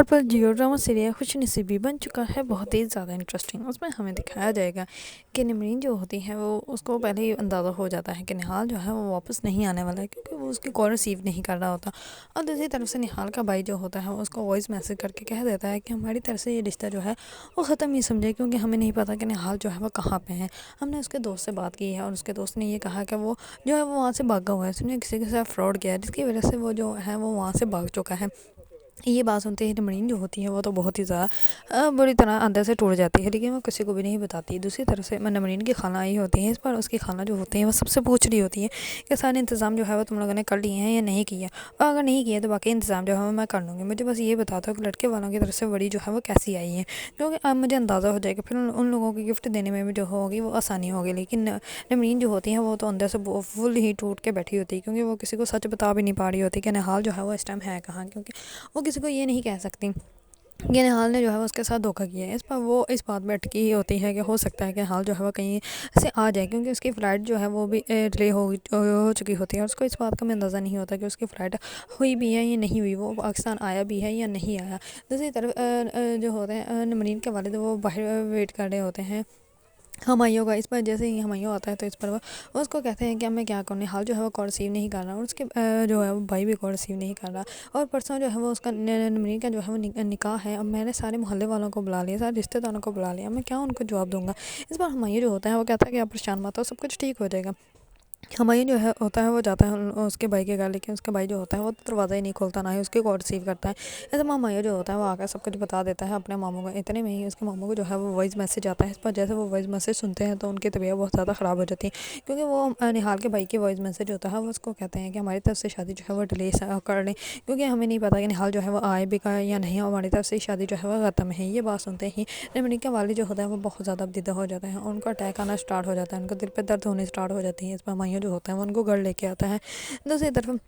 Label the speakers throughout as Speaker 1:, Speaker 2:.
Speaker 1: और पर जियो drama serial खुश नसीबी बन चुका है बहुत ही ज़्यादा इंटरेस्टिंग। उसमें हमें दिखाया जाएगा कि निमरीन जो होती है वो उसको पहले ही अंदाज़ा हो जाता है कि निहाल जो है वो वापस नहीं आने वाला है, क्योंकि वो उसकी कॉल रिसीव नहीं कर रहा होता। और दूसरी तरफ से निहाल का भाई जो होता है वो उसको वॉइस मैसेज करके कह देता है कि हमारी तरफ से ये रिश्ता जो है वो ख़त्म ही समझे, क्योंकि हमें नहीं पता कि निहाल जो है वो कहाँ पे है। हमने उसके दोस्त से बात की है और उसके दोस्त ने ये कहा कि वो जो है वो वहाँ से भागा हुआ है, उसने किसी के साथ फ्रॉड किया है, जिसकी वजह से वो जो है वो वहाँ से भाग चुका है। ये बात सुनते ही निमरीन जो होती है वो तो बहुत ही ज़्यादा बुरी तरह अंदर से टूट जाती है, लेकिन वो किसी को भी नहीं बताती। दूसरी तरफ से निमरीन की खाना आई होती है, इस पर उसकी खाना जो होती है वो सबसे पूछ रही होती है कि सारे इंतज़ाम जो है वो तुम लोगों ने कर लिए हैं या नहीं किया, और अगर नहीं किया तो बाकी इंतज़ाम जो है वो मैं कर लूँगी। मुझे बस ये बता दो कि लड़के वालों की तरफ से बड़ी जो है वो कैसी आई है, क्योंकि अब मुझे अंदाज़ा हो जाएगा, फिर उन लोगों की गिफ्ट देने में भी जो होगी वो आसानी होगी। लेकिन निमरीन जो होती है वो तो अंदर से फुल ही टूट के बैठी होती है, क्योंकि वो किसी को सच बता भी नहीं पा रही होती कि निहाल जो है वो इस टाइम है कहाँ, क्योंकि वो किसी को ये नहीं कह सकती कि निहाल ने जो है वो उसके साथ धोखा किया है। इस पर वो इस बात में अटकी ही होती है कि हो सकता है कि निहाल जो है वो कहीं से आ जाए, क्योंकि उसकी फ़्लाइट जो है वो भी डिले हो चुकी होती है और उसको इस बात का भी अंदाज़ा नहीं होता कि उसकी फ़्लाइट हुई भी है या नहीं हुई, वो पाकिस्तान आया भी है या नहीं आया। दूसरी तरफ जो होते हैं निमरीन के वालिद वो बाहर वेट कर रहे होते हैं हमायूं का। इस पर जैसे ही हमायूं आता है तो इस पर वो उसको कहते हैं कि अब मैं क्या करूँ, निहाल जो है वो कॉल रिसीव नहीं कर रहा और उसके जो है वो भाई भी कॉल रिसीव नहीं कर रहा। और परसों जो है वो उसका निमरीन का जो है वो निकाह है। अब मैंने सारे मोहल्ले वालों को बुला लिया, सारे रिश्तेदारों को बुला लिया, मैं क्या उनको जवाब दूंगा। इस बार हमायूं जो होता है वो कहता है कि आप परेशान मत हो, सब कुछ ठीक हो जाएगा। हमायूं जो है होता है वो जाता है उसके भाई के घर, लेकिन उसका भाई जो होता है वो दरवाज़ा ही नहीं खोलता, ना ही उसकी कॉल रिसीव करता है। ऐसे हमायूं जो होता है वो आकर सब कुछ बता देता है अपने मामू को। इतने में ही उसके मामू को जो है वो वॉइस मैसेज आता है। इस पर जैसे वो वॉइस मैसेज सुनते हैं तो उनकी तबीयत बहुत ज़्यादा ख़राब हो जाती है, क्योंकि वो निहाल के भाई की वॉइस मैसेज होता है वो उसको कहते हैं कि हमारी तरफ से शादी जो है वो डिले कर लें, क्योंकि हमें नहीं पता कि निहाल जो है वो आए भी का या नहीं, हमारी तरफ से शादी जो है वो ख़त्म है। ये बात सुनते ही निमरीन के वालिद जो होता है वो बहुत ज़्यादा अबदिदा हो जाता है और उनका अटैक आना स्टार्ट हो जाता है, उनका दिल पर दर्द होने स्टार्ट हो जाती है। इस पर हमायूं जो होता है वो उनको घर लेके आता है। दूसरी तरफ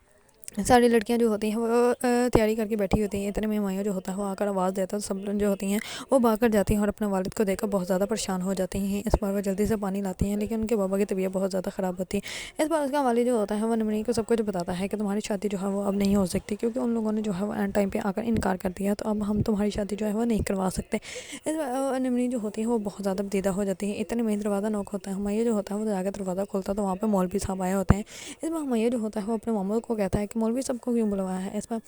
Speaker 1: सारी लड़कियां जो होती हैं वो तैयारी करके बैठी होती हैं। इतने में हमायूं जो होता है वो आकर आवाज़ देता है, तो सब जो होती हैं वो भाग कर जाती हैं और अपने वालिद को देखकर बहुत ज़्यादा परेशान हो जाती हैं। इस बार वो जल्दी से पानी लाती हैं, लेकिन उनके बाबा की तबीयत बहुत ज़्यादा ख़राब होती है। इस बार उसका वालिद जो होता है वो निमरीन को सब कुछ बताता है कि तुम्हारी शादी जो है वो अब नहीं हो सकती, क्योंकि उन लोगों ने जो है वो एंड टाइम पर आकर इनकार कर दिया, तो अब हम तुम्हारी शादी जो है वो नहीं करवा सकते। इस बार निमरीन जो होती है वो बहुत ज़्यादा बेदीदा हो जाती है। इतने में दरवाज़ा नॉक होता है, हमायूं जो होता है वो जाकर दरवाज़ा खोलता है तो वहाँ पर मौलवी साहब आए होते हैं। इस बार हमायूं जो होता है वो अपने मामू को कहता है कि मौलवी साहब को क्यों बुलवाया है। इस पर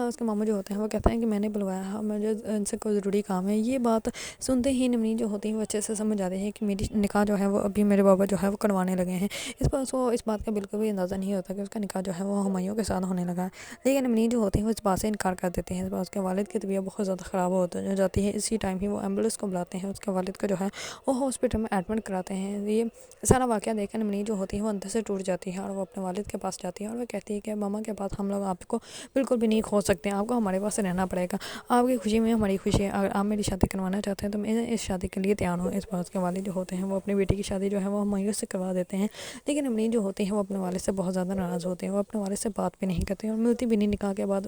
Speaker 1: उसके मामू जो होते हैं वो कहते हैं कि मैंने बुलवाया है, मुझे इनसे कोई ज़रूरी काम है। ये बात सुनते ही निमरीन जो होती है वो अच्छे से समझ जाती है कि मेरी निकाह जो है वो अभी मेरे बाबा जो है वो करवाने लगे हैं। इस पर उसको इस बात का बिल्कुल भी अंदाज़ा नहीं होता कि उसका निकाह जो है वो हमायूं के साथ होने लगा है। लेकिन निमरीन जो होती है वो इस बात से इनकार कर देते हैं। इस बार उसके वालिद की तबीयत बहुत ज़्यादा ख़राब हो जाती है। इसी टाइम ही वो एम्बुलेंस को बुलाते हैं, उसके वालिद को जो है वो हॉस्पिटल में एडमिट कराते हैं। ये सारा वाक़या देखकर निमरीन जो होती है वो अंदर से टूट जाती है और वो अपने वालिद के पास जाती है और वो कहती है कि मामा के पास हम लोग आपको बिल्कुल भी नहीं खो सकते हैं, आपको हमारे पास रहना पड़ेगा, आपकी खुशी में हमारी खुशी है। अगर आप मेरी शादी करवाना चाहते हैं तो मैं इस शादी के लिए तैयार हूँ। इस बात के वालिद जो होते हैं वो अपनी बेटी की शादी जो है वो हमायूं से करवा देते हैं। लेकिन निमरीन जो होती है वो अपने वालिद से बहुत ज़्यादा नाराज़ होते हैं, वो अपने वालिद से बात भी नहीं करते और मिलती भी नहीं। निकाह के बाद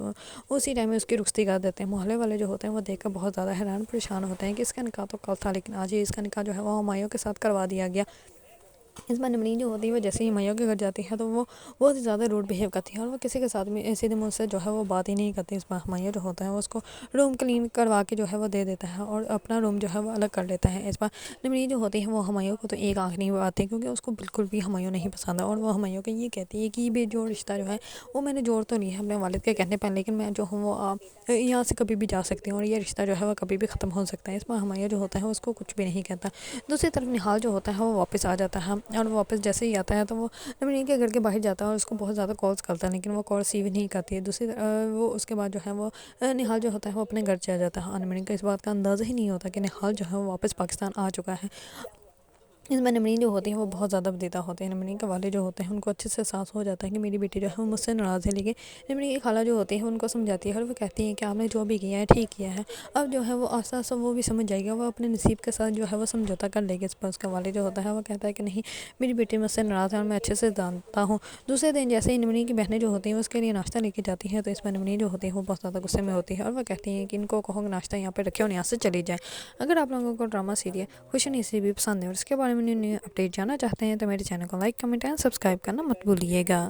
Speaker 1: उसी टाइम में उसकी रुखसती कर देते हैं। मोहल्ले वाले जो होते हैं वो देखकर बहुत ज़्यादा हैरान परेशान होते हैं कि इसका निकाह तो कल था, लेकिन आज ही इसका निकाह जो है वो हमायूं के साथ करवा दिया गया। इस बार निमरीन जो होती है वो जैसे ही हमायूं के घर जाती है तो वो बहुत ही ज़्यादा रूड बिहेव करती है और वो किसी के साथ में सीधे मुँह से जो है वो बात ही नहीं करती। इस बार हमायूं जो होता है वो उसको रूम क्लीन करवा के जो है वो दे देता है और अपना रूम जो है वो अलग कर लेता है। इस बार निमरीन जो होती है वो हमायूं को तो एक आँख नहीं आती, क्योंकि उसको बिल्कुल भी हमायूं नहीं पसंद है और वो हमायूं को ये कहती है कि ये बेजोड़ रिश्ता जो है वो मैंने जोड़ तो लिया है अपने वालिद के कहने पर, लेकिन मैं जो हूँ वो यहाँ से कभी भी जा सकती हूँ और ये रिश्ता जो है वो कभी भी ख़त्म हो सकता है। इस बार हमायूं जो होता है उसको कुछ भी नहीं कहता। दूसरी तरफ निहाल जो होता है वो वापस आ जाता है और वापस जैसे ही आता है तो वो निमरीन के घर के बाहर जाता है और उसको बहुत ज़्यादा कॉल्स करता है, लेकिन वो कॉल रिसीव नहीं करती है। दूसरी वो उसके बाद जो है वो निहाल जो होता है वो अपने घर चला जाता है और निमरीन को इस बात का अंदाज़ा ही नहीं होता कि निहाल जो है वो वापस पाकिस्तान आ चुका है। इसमें निमरीन जो होती है वो बहुत ज़्यादा बदीदा होते हैं। निमरीन के वाले जो होते हैं उनको अच्छे से एहसास हो जाता है कि मेरी बेटी जो है वो मुझसे नाराज़ है, लेकिन निमरीन की खाला जो होती है उनको समझाती है और वो कहती है कि आपने जो भी किया है ठीक किया है। अब जो है वो आस्ता आस्ता वो भी समझ जाएगा, वो अपने नसीब के साथ जो है वो समझौता कर लेगी। इस पर उसका वाले जो होता है वो कहता है कि नहीं, मेरी बेटी मुझसे नाराज़ है और मैं अच्छे से जानता हूँ। दूसरे दिन जैसे ही निमरीन की बहनें जो होती हैं उसके लिए नाश्ता लेके जाती हैं तो इसमें निमरीन जो होती है वो बहुत ज़्यादा गुस्से में होती है और वो कहती हैं कि इनको कहो कि नाश्ता यहाँ पर रखे और यहाँ से चली जाए। अगर आप लोगों को ड्रामा सीरियल खुशी नसीबी पसंद है और इसके बारे में न्यू अपडेट जानना चाहते हैं तो मेरे चैनल को लाइक, कमेंट एंड सब्सक्राइब करना मत भूलिएगा।